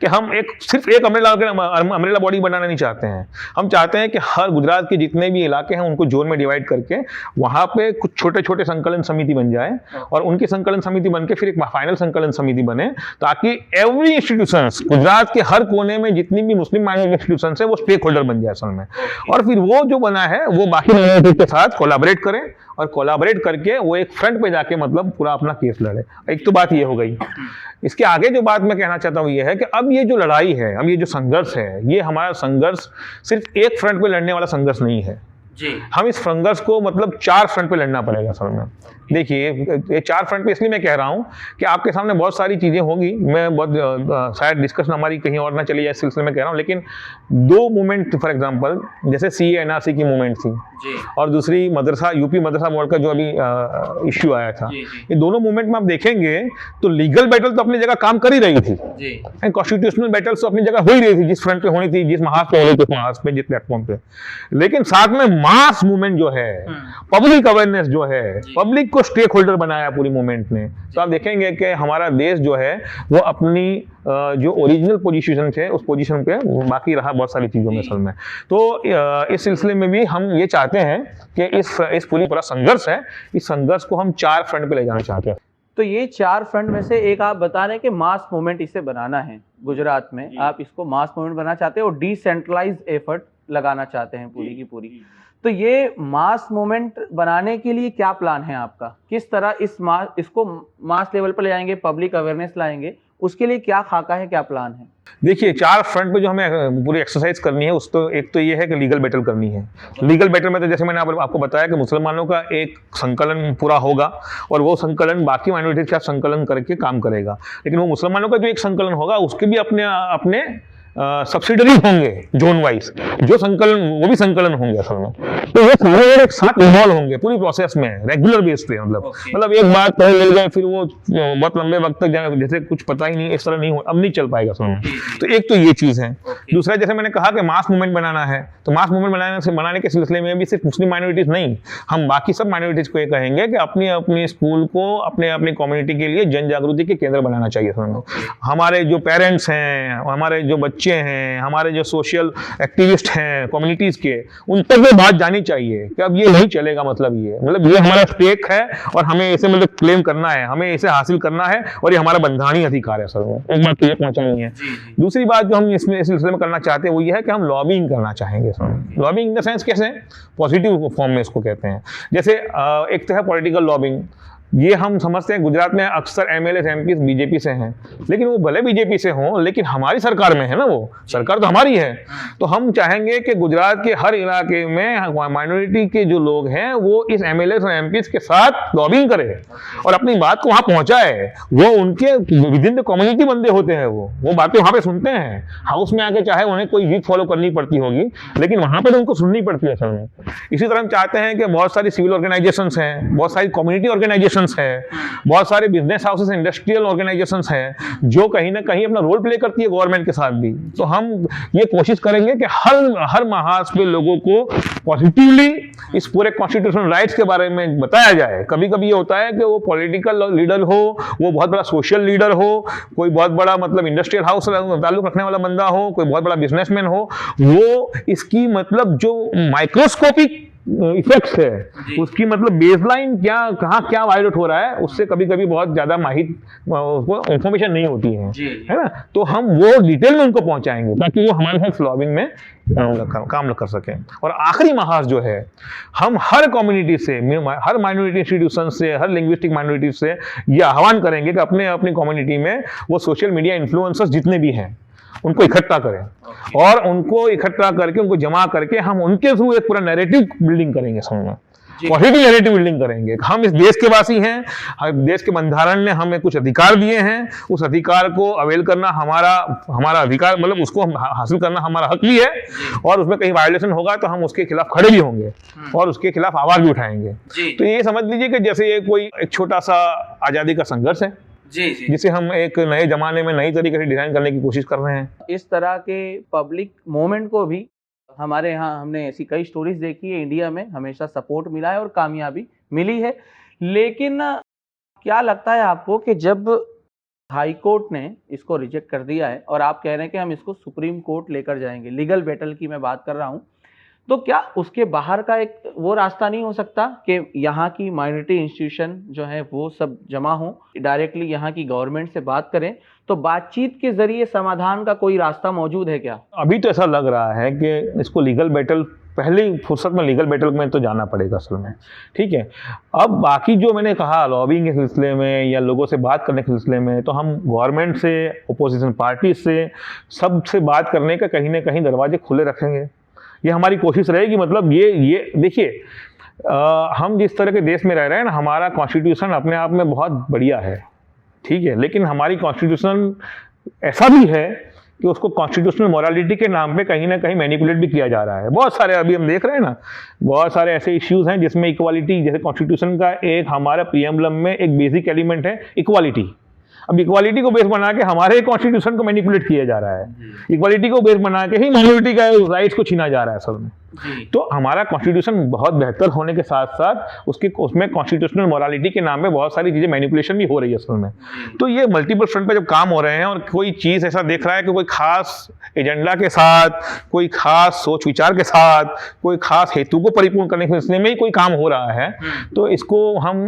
A: कि हम सिर्फ एक अम्ब्रेला बॉडी बनाना नहीं चाहते हैं। हम चाहते हैं कि हर गुजरात के जितने भी इलाके हैं उनको जोन में डिवाइड करके वहाँ पे कुछ छोटे छोटे संकलन समिति बन जाए और उनकी संकलन समिति बन के फिर एक फाइनल संकलन समिति बने, ताकि एवरी इंस्टीट्यूशन गुजरात के हर कोने में जितनी भी मुस्लिम माइनॉरिटी इंस्टीट्यूशन है वो स्टेक होल्डर बन जाए असल में। और फिर वो जो बना है वो बाकी माइनॉरिटी के साथ कोलैबोरेट करें और कोलैबोरेट करके वो एक फ्रंट पे जाके मतलब पूरा अपना केस लड़े। एक तो बात ये हो गई। इसके आगे जो बात मैं कहना चाहता हूँ ये है कि अब ये जो लड़ाई है, अब ये जो संघर्ष है, ये हमारा संघर्ष सिर्फ एक फ्रंट पे लड़ने वाला संघर्ष नहीं है।
B: जी।
A: हम इस संघर्ष को मतलब 4 फ्रंट पे लड़ना पड़ेगा असल में। देखिए, ये 4 फ्रंट पे इसलिए मैं कह रहा हूँ कि आपके सामने बहुत सारी चीज़ें होंगी, मैं बहुत शायद डिस्कशन हमारी कहीं और ना चली जाए इस सिलसिले में कह रहा हूँ, लेकिन 2 मूवमेंट फॉर एग्जांपल जैसे CA NRC की मूवमेंट थी
B: जी।
A: और दूसरी मदरसा यूपी मदरसा बोर्ड का जो अभी इश्यू आया था,
B: जी।
A: ये दोनों मूवमेंट में आप देखेंगे तो लीगल बैटल तो अपनी जगह काम कर ही रही थी
B: जी।
A: कॉन्स्टिट्यूशनल बैटल्स तो अपनी जगह हो ही रही थी, जिस फ्रंट पे होनी थी, जिस महाज पे होनी थी, महाज पे, जिस प्लेटफॉर्म पे, लेकिन साथ में मास मूवमेंट जो है, पब्लिक अवेयरनेस जो है, पब्लिक को स्टेक होल्डर बनाया पूरी मूवमेंट ने। तो आप देखेंगे कि हमारा देश जो है वो अपनी जो ओरिजिनल पोजीशन थे उस पोजीशन पे बाकी रहा बहुत सारी चीज़ों में असल में। तो इस सिलसिले में भी हम ये चाहते हैं कि इस पूरा संघर्ष है, इस संघर्ष को हम 4 फ्रंट पे ले जाना चाहते हैं।
B: तो ये 4 फ्रंट में से एक आप बता रहे हैं कि मास मूवमेंट इसे बनाना है गुजरात में, आप इसको मास मूवमेंट बनाना चाहते हैं और डिसेंट्रलाइज एफर्ट लगाना चाहते हैं पूरी की पूरी। तो ये मास मूवमेंट बनाने के लिए क्या प्लान है आपका? किस तरह इसको मास लेवल पर ले जाएंगे, पब्लिक अवेयरनेस लाएंगे, उसके लिए क्या खाका है, क्या प्लान है?
A: देखिए, 4 फ्रंट पे जो हमें पूरी एक्सरसाइज करनी है, एक तो ये है कि लीगल बैटल करनी है। लीगल बैटल में तो जैसे मैंने आपको बताया कि मुसलमानों का एक संकलन पूरा होगा और वो संकलन बाकी माइनॉरिटीज के साथ संकलन करके काम करेगा, लेकिन वो मुसलमानों का जो एक संकलन होगा उसके भी अपने सब्सिडरी होंगे जोन वाइज, जो संकलन वो भी संकलन होंगे असल में। तो ये सारे एक साथ इन्वॉल्व होंगे पूरी प्रोसेस में रेगुलर बेस पे, मतलब एक बात कहीं मिल गए फिर वो बहुत लंबे वक्त तक जाए जैसे कुछ पता ही नहीं, इस तरह नहीं हो, अब नहीं चल पाएगा असल में। तो एक तो ये चीज़ है। दूसरा, जैसे मैंने कहा कि मास मूवमेंट बनाना है, तो मास मूवमेंट बनाने के सिलसिले में भी सिर्फ मुस्लिम माइनॉरिटीज नहीं, हम बाकी सब माइनॉरिटीज को ये कहेंगे कि अपनी स्कूल को अपनी कम्युनिटी के लिए जन जागृति के केंद्र बनाना चाहिए। हमारे जो पेरेंट्स हैं, हमारे जो बच्चे हैं, हमारे जो सोशल एक्टिविस्ट हैं कम्युनिटीज के, उन तक ये बात जानी चाहिए कि अब ये नहीं चलेगा, मतलब ये हमारा स्टेक है और हमें इसे मतलब क्लेम करना है, हमें इसे हासिल करना है और ये हमारा बंधारणीय अधिकार है। सर एक बात तो ये पहुंचानी है। दूसरी बात जो हम इस सिलसिले में करना चाहते हैं वो ये है कि हम लॉबिंग करना चाहेंगे। लॉबिंग इन द सेंस कैसे? पॉजिटिव फॉर्म में इसको कहते हैं। जैसे एक तो है पॉलिटिकल लॉबिंग, ये हम समझते हैं गुजरात में अक्सर MLA MPs बीजेपी से हैं, लेकिन वो भले बीजेपी से हों लेकिन हमारी सरकार में है ना, वो सरकार तो हमारी है। तो हम चाहेंगे कि गुजरात के हर इलाके में माइनॉरिटी के जो लोग हैं वो इस MLA और MPs के साथ लॉबिंग करें और अपनी बात को वहाँ पहुँचाए। वो उनके विदिन द कम्युनिटी बंदे होते हैं, वो बातें वहाँ पे सुनते हैं। हाउस में आके चाहे उन्हें कोई वीक फॉलो करनी पड़ती होगी, लेकिन वहाँ पर उनको सुननी पड़ती है असल में। इसी तरह हम चाहते हैं कि बहुत सारी सिविल ऑर्गेनाइजेशंस हैं, बहुत सारी कम्युनिटी ऑर्गेनाइजेशन है, बहुत सारे बिजनेस हाउसेस, इंडस्ट्रियल ऑर्गेनाइजेशंस हैं जो कहीं ना कहीं अपना रोल प्ले करती है गवर्नमेंट के साथ भी। तो हम ये कोशिश करेंगे कि हर महाज पे लोगों को पॉजिटिवली इस पूरे कॉन्स्टिट्यूशनल राइट्स के बारे में बताया जाए। कभी कभी ये होता है कि वो पॉलिटिकल लीडर हो, वो बहुत बड़ा सोशल लीडर हो, कोई बहुत बड़ा मतलब इंडस्ट्रियल हाउस ताल्लुक रखने वाला बंदा हो, कोई बहुत बड़ा बिजनेसमैन हो, वो इसकी मतलब जो माइक्रोस्कोपिक इफेक्ट्स है उसकी मतलब बेसलाइन कहाँ क्या वायलेट हो रहा है, उससे कभी कभी बहुत ज्यादा उसको इंफॉर्मेशन नहीं होती है ना। तो हम वो डिटेल में उनको पहुंचाएंगे ताकि वो हमारे साथ लॉबिंग में काम कर सकें। और आखिरी महाज जो है, हम हर कम्युनिटी से, हर माइनॉरिटी इंस्टीट्यूशन से, हर लिंग्विस्टिक माइनॉरिटी से ये आह्वान करेंगे कि अपनी कम्युनिटी में वो सोशल मीडिया इन्फ्लुएंसर्स जितने भी हैं उनको इकट्ठा करें और उनको इकट्ठा करके उनको जमा करके हम उनके थ्रू एक पूरा नैरेटिव बिल्डिंग करेंगे, समझ में पॉजिटिव नैरेटिव बिल्डिंग करेंगे। हम इस देश के वासी हैं, हर देश के बंधारण ने हमें कुछ अधिकार दिए हैं, उस अधिकार को अवेल करना हमारा अधिकार, मतलब उसको हासिल करना हमारा हक भी है और उसमें कहीं वायलेशन होगा तो हम उसके खिलाफ खड़े भी होंगे और उसके खिलाफ आवाज भी उठाएंगे। तो ये समझ लीजिए कि जैसे ये कोई एक छोटा सा आज़ादी का संघर्ष है जिसे हम एक नए जमाने में नई तरीके से डिजाइन करने की कोशिश कर रहे हैं।
B: इस तरह के पब्लिक मूवमेंट को भी हमारे यहाँ हमने ऐसी कई स्टोरीज देखी है, इंडिया में हमेशा सपोर्ट मिला है और कामयाबी मिली है। लेकिन क्या लगता है आपको कि जब हाई कोर्ट ने इसको रिजेक्ट कर दिया है और आप कह रहे हैं कि हम इसको सुप्रीम कोर्ट लेकर जाएंगे, लीगल बैटल की मैं बात कर रहा हूँ, तो क्या उसके बाहर का एक वो रास्ता नहीं हो सकता कि यहाँ की माइनॉरिटी इंस्टीट्यूशन जो है वो सब जमा हो, डायरेक्टली यहाँ की गवर्नमेंट से बात करें, तो बातचीत के जरिए समाधान का कोई रास्ता मौजूद है क्या?
A: अभी तो ऐसा लग रहा है कि इसको लीगल बैटल, पहली फुर्सत में लीगल बैटल में तो जाना पड़ेगा असल में, ठीक है। अब बाकी जो मैंने कहा लॉबिंग के सिलसिले में या लोगों से बात करने के सिलसिले में, तो हम गवर्नमेंट से, अपोजिशन पार्टी से, सबसे बात करने का कहीं ना कहीं दरवाजे खुले रखेंगे। ये हमारी कोशिश रहेगी। मतलब ये देखिए, हम जिस तरह के देश में रह रहे हैं ना, हमारा कॉन्स्टिट्यूशन अपने आप में बहुत बढ़िया है, ठीक है, लेकिन हमारी कॉन्स्टिट्यूशन ऐसा भी है कि उसको कॉन्स्टिट्यूशनल मोरालिटी के नाम पे कहीं ना कहीं मैनिपुलेट भी किया जा रहा है। बहुत सारे अभी हम देख रहे हैं ना, बहुत सारे ऐसे इश्यूज हैं जिसमें इक्वालिटी, जैसे कॉन्स्टिट्यूशन का एक हमारा प्रीएम्बलम में एक बेसिक एलिमेंट है इक्वालिटी। अब इक्वालिटी को बेस बना के हमारे कॉन्स्टिट्यूशन को मैनिपुलेट किया जा रहा है, इक्वालिटी को बेस बना के ही माइनॉरिटी का राइट्स को छीना जा रहा है असल में। तो हमारा कॉन्स्टिट्यूशन बहुत बेहतर होने के साथ साथ उसमें कॉन्स्टिट्यूशनल मोरालिटी के नाम पे बहुत सारी चीजें मैनिपुलेशन भी हो रही है असल में। तो ये मल्टीपल फ्रंट पे जब काम हो रहे हैं और कोई चीज ऐसा देख रहा है कि कोई खास एजेंडा के साथ, कोई खास सोच विचार के साथ, कोई खास हेतु को परिपूर्ण करने के सिलसिले में ही कोई काम हो रहा है, तो इसको हम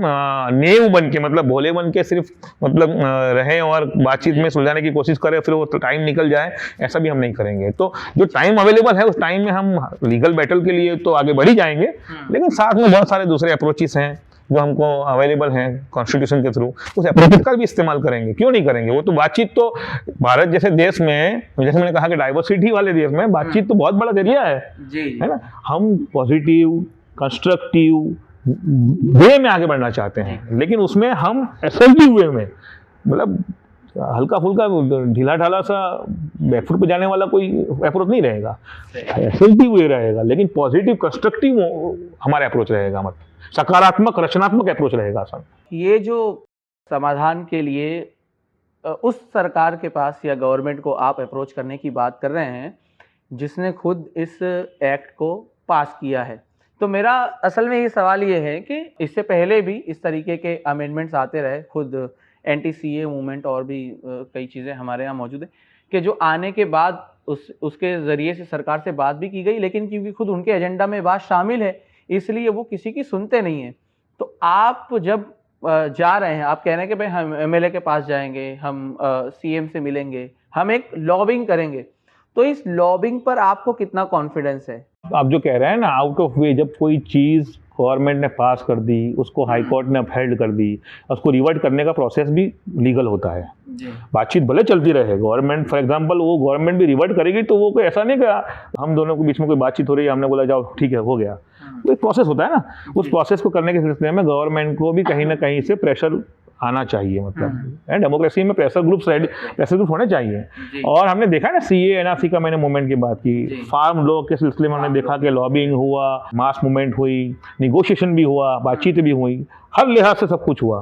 A: नेव बन के, मतलब भोले बन के सिर्फ मतलब रहें और बातचीत में सुलझाने की कोशिश करें, फिर वो टाइम निकल जाए, ऐसा भी हम नहीं करेंगे। तो जो टाइम अवेलेबल है उस टाइम में हम लीगल बैटल के लिए तो आगे बढ़ ही जाएंगे, लेकिन साथ में बहुत सारे दूसरे अप्रोचेस हैं जो हमको अवेलेबल हैं कॉन्स्टिट्यूशन के थ्रू, उस अप्रोच का भी इस्तेमाल करेंगे, क्यों नहीं करेंगे। वो तो बातचीत तो भारत जैसे देश में, जैसे मैंने कहा कि डाइवर्सिटी वाले देश में बातचीत तो बहुत बड़ा जरिया है ना। हम पॉजिटिव कंस्ट्रक्टिव वे में आगे बढ़ना चाहते हैं, लेकिन उसमें हम असर्टिव वे में, मतलब हल्का फुल्का ढीला ढाला सा बैकफुट पे जाने वाला कोई अप्रोच नहीं रहेगा, असर्टिव वे रहेगा, लेकिन पॉजिटिव कंस्ट्रक्टिव हमारा अप्रोच रहेगा, मतलब सकारात्मक रचनात्मक अप्रोच रहेगा सर।
B: ये जो समाधान के लिए उस सरकार के पास या गवर्नमेंट को आप अप्रोच करने की बात कर रहे हैं जिसने खुद इस एक्ट को पास किया है, तो मेरा असल में ये सवाल ये है कि इससे पहले भी इस तरीके के अमेंडमेंट्स आते रहे, खुद एंटी सीए मूवमेंट और भी कई चीज़ें हमारे यहाँ मौजूद है कि जो आने के बाद उसके ज़रिए से सरकार से बात भी की गई, लेकिन क्योंकि खुद उनके एजेंडा में बात शामिल है इसलिए वो किसी की सुनते नहीं हैं। तो आप जब जा रहे हैं, आप कह रहे हैं कि भाई हम एमएलए के पास जाएंगे, हम सीएम से मिलेंगे, हम एक लॉबिंग करेंगे, तो इस लॉबिंग पर आपको कितना कॉन्फिडेंस है?
A: आप जो कह रहे हैं ना, आउट ऑफ वे, जब कोई चीज़ गवर्नमेंट ने पास कर दी, उसको हाई कोर्ट ने अपहेल्ड कर दी, उसको रिवर्ट करने का प्रोसेस भी लीगल होता है। बातचीत भले चलती रहे, गवर्नमेंट फॉर एग्जांपल वो गवर्नमेंट भी रिवर्ट करेगी, तो वो कोई ऐसा नहीं कि हम दोनों के बीच में कोई बातचीत हो रही है, हमने बोला जाओ ठीक है हो गया, वो एक प्रोसेस होता है ना। उस प्रोसेस को करने के सिलसिले में गवर्नमेंट को भी कहीं ना कहीं से प्रेशर आना चाहिए, मतलब डेमोक्रेसी में प्रेशर ग्रुप होने चाहिए। और हमने देखा ना सीए एनआरसी का मैंने मूवमेंट की बात की, फार्म लॉ के सिलसिले में हमने देखा कि लॉबिंग हुआ, मास मूवमेंट हुई, निगोशिएशन भी हुआ, बातचीत भी हुई, हर लिहाज से सब कुछ हुआ।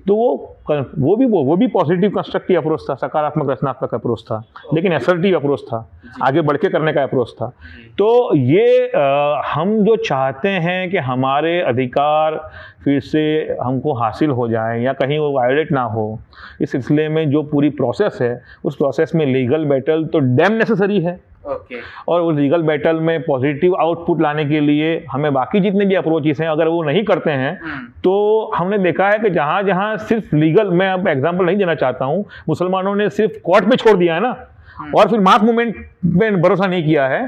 A: तो वो भी पॉजिटिव कंस्ट्रक्टिव अप्रोच था, सकारात्मक रचनात्मक अप्रोच था, लेकिन असर्टिव अप्रोच था, आगे बढ़ के करने का अप्रोच था। तो ये हम जो चाहते हैं कि हमारे अधिकार फिर से हमको हासिल हो जाए या कहीं वो वायलेट ना हो, इस सिलसिले में जो पूरी प्रोसेस है, उस प्रोसेस में लीगल बैटल तो डैम नेसेसरी है। और उस लीगल बैटल में पॉजिटिव आउटपुट लाने के लिए हमें बाकी जितने भी अप्रोचेस हैं, अगर वो नहीं करते हैं तो हमने देखा है कि जहाँ जहाँ सिर्फ लीगल, मैं अब एग्जांपल नहीं देना चाहता हूँ, मुसलमानों ने सिर्फ कोर्ट पे छोड़ दिया है ना, और फिर मास मूवमेंट पे भरोसा नहीं किया है,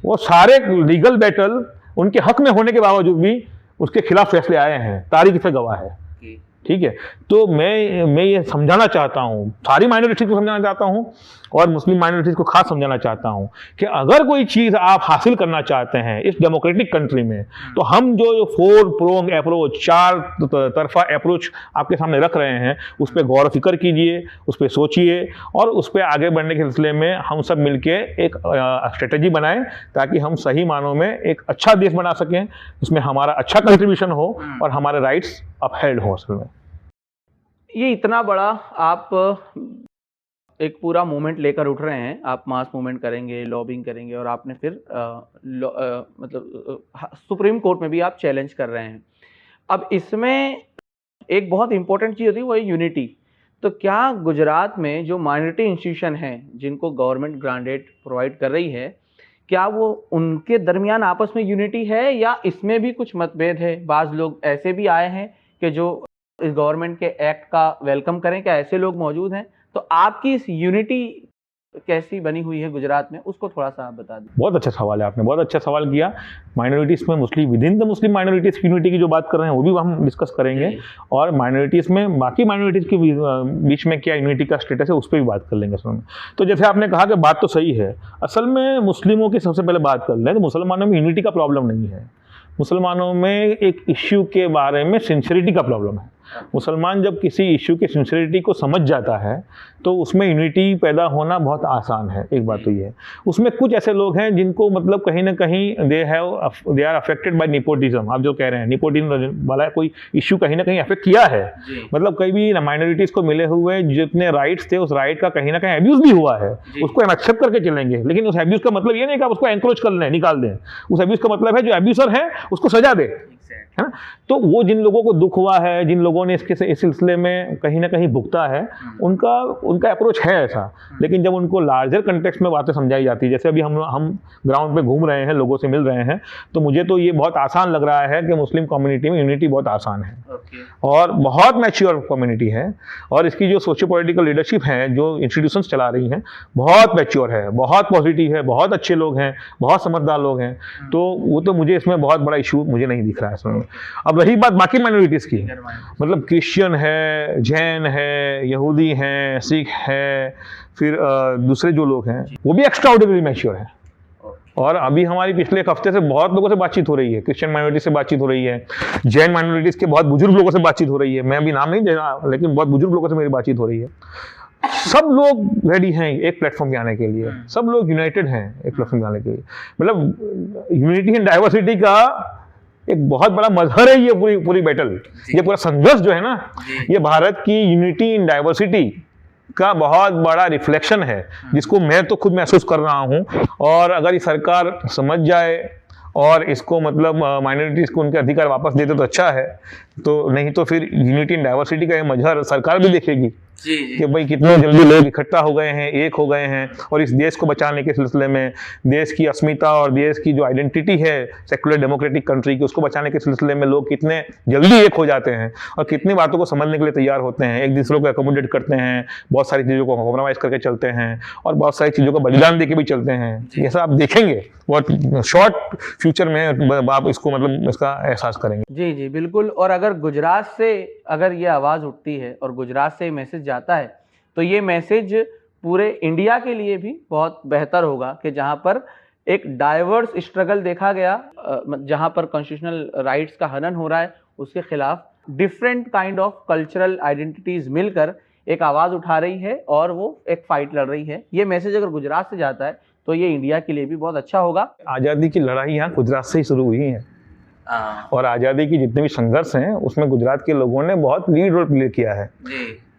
A: वो सारे लीगल बैटल उनके हक में होने के बावजूद भी उसके खिलाफ फैसले आए हैं, तारीख पे गवाह है। ठीक है, तो मैं ये समझाना चाहता हूँ, सारी माइनॉरिटीज को समझाना चाहता हूँ और मुस्लिम माइनॉरिटीज को खास समझाना चाहता हूँ कि अगर कोई चीज़ आप हासिल करना चाहते हैं इस डेमोक्रेटिक कंट्री में, तो हम जो 4 प्रोंग अप्रोच, 4 तरफा अप्रोच आपके सामने रख रहे हैं, उस पर गौर फिक्र कीजिए, उस पर सोचिए और उस पर आगे बढ़ने के सिलसिले में हम सब मिलके एक स्ट्रेटजी बनाएं ताकि हम सही मानों में एक अच्छा देश बना सकें, इसमें हमारा अच्छा कंट्रीब्यूशन हो और हमारे राइट्स अपहेल्ड हो। असल में
B: ये इतना बड़ा आप एक पूरा मूवमेंट लेकर उठ रहे हैं, आप मास मूवमेंट करेंगे, लॉबिंग करेंगे और आपने फिर सुप्रीम कोर्ट में भी आप चैलेंज कर रहे हैं। अब इसमें एक बहुत इंपॉर्टेंट चीज़ होती है, वो है यूनिटी। तो क्या गुजरात में जो माइनॉरिटी इंस्टीट्यूशन हैं जिनको गवर्नमेंट ग्रांटेड प्रोवाइड कर रही है, क्या वो उनके दरमियान आपस में यूनिटी है या इसमें भी कुछ मतभेद है? बाज़ लोग ऐसे भी आए हैं कि जो इस गवर्नमेंट के एक्ट का वेलकम करें, क्या ऐसे लोग मौजूद हैं? तो आपकी इस यूनिटी कैसी बनी हुई है गुजरात में, उसको थोड़ा सा आप बता दें।
A: बहुत अच्छा सवाल है, आपने बहुत अच्छा सवाल किया। माइनॉरिटीज़ में Muslim within the Muslim minorities unity की जो बात कर रहे हैं वो भी हम डिस्कस करेंगे, और माइनॉरिटीज़ में बाकी माइनॉरिटीज़ के बीच में क्या यूनिटी का स्टेटस है उस पर भी बात कर लेंगे असल में। तो जैसे आपने कहा कि बात तो सही है, असल में मुस्लिमों की सबसे पहले बात कर लें तो मुसलमानों में यूनिटी का प्रॉब्लम नहीं है, मुसलमानों में एक इश्यू के बारे में सिंसियरिटी का प्रॉब्लम है। मुसलमान जब किसी इश्यू के सिंसियरिटी को समझ जाता है तो उसमें यूनिटी पैदा होना बहुत आसान है। एक बात तो ये है, उसमें कुछ ऐसे लोग हैं जिनको मतलब कहीं ना कहीं they are affected by nepotism. आप जो कह रहे हैं निपोटिज्म वाला कोई इश्यू कहीं ना कहीं अफेक्ट किया है, मतलब कई भी माइनॉरिटीज़ को मिले हुए जितने राइट्स थे उस राइट का कहीं ना कहीं एब्यूज़ भी हुआ है, उसको हम एक्सेप्ट करके चलेंगे। लेकिन उस एब्यूज़ का मतलब ये नहीं कि आप उसको एनक्रोच कर लें, निकाल दें। उस एब्यूज़ का मतलब है जो एब्यूसर है उसको सजा दे, है ना। तो वो जिन लोगों को दुख हुआ है, जिन लोगों ने इस सिलसिले में कहीं ना कहीं भुगता है, उनका अप्रोच है ऐसा। लेकिन जब उनको लार्जर कंटेक्स्ट में बातें समझाई जाती है, जैसे अभी हम ग्राउंड पे घूम रहे हैं, लोगों से मिल रहे हैं, तो मुझे तो ये बहुत आसान लग रहा है कि मुस्लिम कम्युनिटी में यूनिटी बहुत आसान है और बहुत मैच्योर कम्युनिटी है, और इसकी जो सोशियो पॉलिटिकल लीडरशिप है, जो इंस्टीट्यूशंस चला रही हैं, बहुत मैच्योर है, बहुत पॉजिटिव है, बहुत अच्छे लोग हैं, बहुत समझदार लोग हैं। तो वो तो मुझे इसमें बहुत बड़ा इशू मुझे नहीं दिख रहा है इसमें। अब रही बात बाकी माइनॉरिटीज़ की, मतलब क्रिश्चियन है, जैन है, यहूदी हैं, सिख है, फिर दूसरे जो लोग हैं वो भी एक्स्ट्रा ऑर्डिनरी मैच्योर हैं। और अभी हमारी पिछले एक हफ्ते से बहुत लोगों से बातचीत हो रही है, क्रिश्चियन माइनॉरिटी से बातचीत हो रही है, जैन माइनॉरिटीज़ के बहुत बुजुर्ग लोगों से बातचीत हो रही है, मैं अभी नाम नहीं दे रहा लेकिन बहुत बुजुर्ग लोगों से मेरी बातचीत हो रही है। सब लोग रेडी हैं एक प्लेटफॉर्म पे आने के लिए, सब लोग यूनाइटेड हैं एक प्लेटफॉर्म पे आने के लिए। मतलब यूनिटी एंड डाइवर्सिटी का एक बहुत बड़ा मजहर है ये पूरी बैटल, ये पूरा संघर्ष जो है ना, ये भारत की यूनिटी इन डाइवर्सिटी का बहुत बड़ा रिफ्लेक्शन है, जिसको मैं तो खुद महसूस कर रहा हूँ। और अगर ये सरकार समझ जाए और इसको मतलब माइनॉरिटीज़ को उनके अधिकार वापस दे दे तो अच्छा है, तो नहीं तो फिर यूनिटी इन डाइवर्सिटी का ये मजहर सरकार भी देखेगी कि भाई कितने जल्दी लोग इकट्ठा हो गए हैं, एक हो गए हैं, और इस देश को बचाने के सिलसिले में, देश की अस्मिता और देश की जो आइडेंटिटी है सेक्युलर डेमोक्रेटिक कंट्री की, उसको बचाने के सिलसिले में लोग कितने जल्दी एक हो जाते हैं और कितनी बातों को समझने के लिए तैयार होते हैं, एक दूसरे को एकोमोडेट करते हैं, बहुत सारी चीज़ों को कॉम्प्रोमाइज़ करके चलते हैं और बहुत सारी चीज़ों का बलिदान दे के भी चलते हैं। ये सब आप देखेंगे बहुत शॉर्ट फ्यूचर में, आप इसको मतलब इसका एहसास करेंगे।
B: जी जी बिल्कुल। और अगर गुजरात से अगर ये आवाज़ उठती है और गुजरात से मैसेज जाता है तो ये मैसेज पूरे इंडिया के लिए भी बहुत बेहतर होगा कि जहाँ पर एक डाइवर्स स्ट्रगल देखा गया, जहाँ पर कॉन्स्टिट्यूशनल राइट्स का हनन हो रहा है, उसके खिलाफ different kind of cultural identities मिलकर एक आवाज़ उठा रही है और वो एक फाइट लड़ रही है। ये मैसेज अगर गुजरात से जाता है तो ये इंडिया के लिए भी बहुत अच्छा होगा।
A: आज़ादी की लड़ाई यहाँ गुजरात से ही शुरू हुई है और आज़ादी की जितने भी संघर्ष हैं उसमें गुजरात के लोगों ने बहुत लीड रोल प्ले किया है।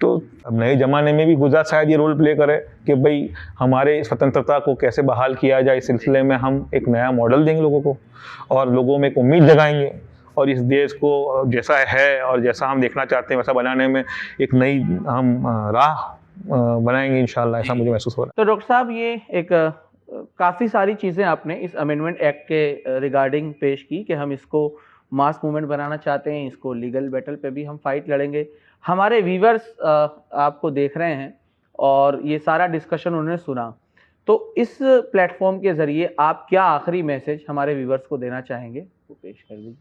A: तो अब नए ज़माने में भी गुजरात शायद ये रोल प्ले करे कि भाई हमारे स्वतंत्रता को कैसे बहाल किया जाए, इस सिलसिले में हम एक नया मॉडल देंगे लोगों को और लोगों में एक उम्मीद जगाएंगे और इस देश को जैसा है और जैसा हम देखना चाहते हैं वैसा बनाने में एक नई हम राह बनाएंगे इंशाल्लाह, ऐसा मुझे महसूस हो रहा है।
B: तो डॉक्टर साहब ये एक काफ़ी सारी चीज़ें आपने इस अमेंडमेंट एक्ट के रिगार्डिंग पेश की कि हम इसको मास मूवमेंट बनाना चाहते हैं, इसको लीगल बैटल पे भी हम फाइट लड़ेंगे। हमारे व्यूवर्स आपको देख रहे हैं और ये सारा डिस्कशन उन्होंने सुना, तो इस प्लेटफॉर्म के ज़रिए आप क्या आखिरी मैसेज हमारे व्यूवर्स को देना चाहेंगे, वो पेश कर दीजिए।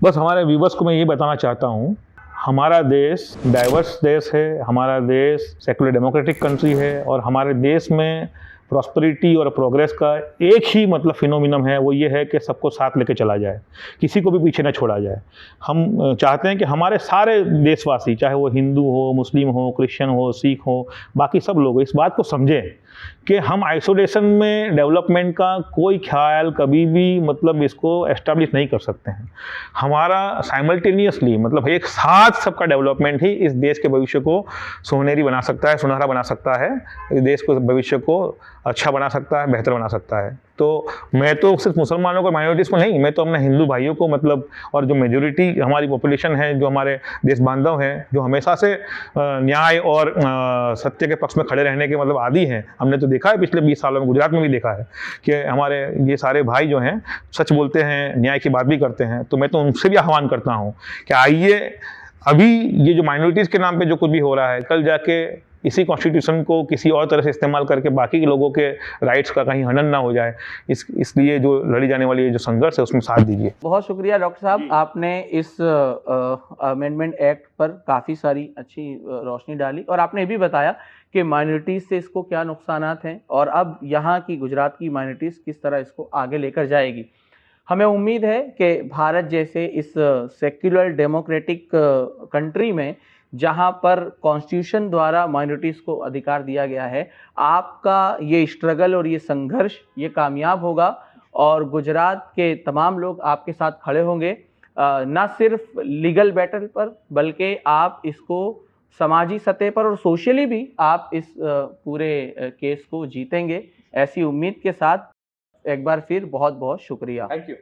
A: बस हमारे व्यूवर्स को मैं ये बताना चाहता हूँ, हमारा देश डाइवर्स देश है, हमारा देश सेकुलर डेमोक्रेटिक कंट्री है और हमारे देश में प्रॉस्पेरिटी और प्रोग्रेस का एक ही मतलब फिनोमिनम है, वो ये है कि सबको साथ लेके चला जाए, किसी को भी पीछे ना छोड़ा जाए। हम चाहते हैं कि हमारे सारे देशवासी, चाहे वो हिंदू हो, मुस्लिम हो, क्रिश्चियन हो, सिख हो, बाकी सब लोग इस बात को समझें कि हम आइसोलेशन में डेवलपमेंट का कोई ख्याल कभी भी मतलब इसको एस्टैब्लिश नहीं कर सकते हैं। हमारा साइमल्टेनियसली मतलब एक साथ सबका डेवलपमेंट ही इस देश के भविष्य को सुनहरी बना सकता है, सुनहरा बना सकता है, इस देश को भविष्य को अच्छा बना सकता है, बेहतर बना सकता है। तो मैं तो सिर्फ मुसलमानों को, माइनॉरिटीज़ को नहीं, मैं तो अपने हिंदू भाइयों को मतलब और जो मेजोरिटी हमारी पॉपुलेशन है, जो हमारे देश बांधव हैं, जो हमेशा से न्याय और सत्य के पक्ष में खड़े रहने के मतलब आदी हैं, हमने तो देखा है पिछले 20 सालों में, गुजरात में भी देखा है कि हमारे ये सारे भाई जो हैं सच बोलते हैं, न्याय की बात भी करते हैं। तो मैं तो उनसे भी आह्वान करता हूँ कि आइए, अभी ये जो माइनॉरिटीज़ के नाम पे जो कुछ भी हो रहा है, कल जाके इसी कॉन्स्टिट्यूशन को किसी और तरह से इस्तेमाल करके बाकी के लोगों के राइट्स का कहीं हनन ना हो जाए, इसलिए जो लड़ी जाने वाली जो संघर्ष है उसमें साथ दीजिए।
B: बहुत शुक्रिया डॉक्टर साहब, आपने इस अमेंडमेंट एक्ट पर काफ़ी सारी अच्छी रोशनी डाली और आपने ये भी बताया कि माइनॉरिटीज़ से इसको क्या नुकसानात हैं और अब यहाँ की गुजरात की माइनॉरिटीज़ किस तरह इसको आगे लेकर जाएगी। हमें उम्मीद है कि भारत जैसे इस सेक्युलर डेमोक्रेटिक कंट्री में जहाँ पर कॉन्स्टिट्यूशन द्वारा माइनॉरिटीज़ को अधिकार दिया गया है, आपका ये स्ट्रगल और ये संघर्ष ये कामयाब होगा और गुजरात के तमाम लोग आपके साथ खड़े होंगे, ना सिर्फ लीगल बैटल पर बल्कि आप इसको समाजी सतह पर और सोशली भी आप इस पूरे केस को जीतेंगे। ऐसी उम्मीद के साथ एक बार फिर बहुत बहुत शुक्रिया।
C: Thank you.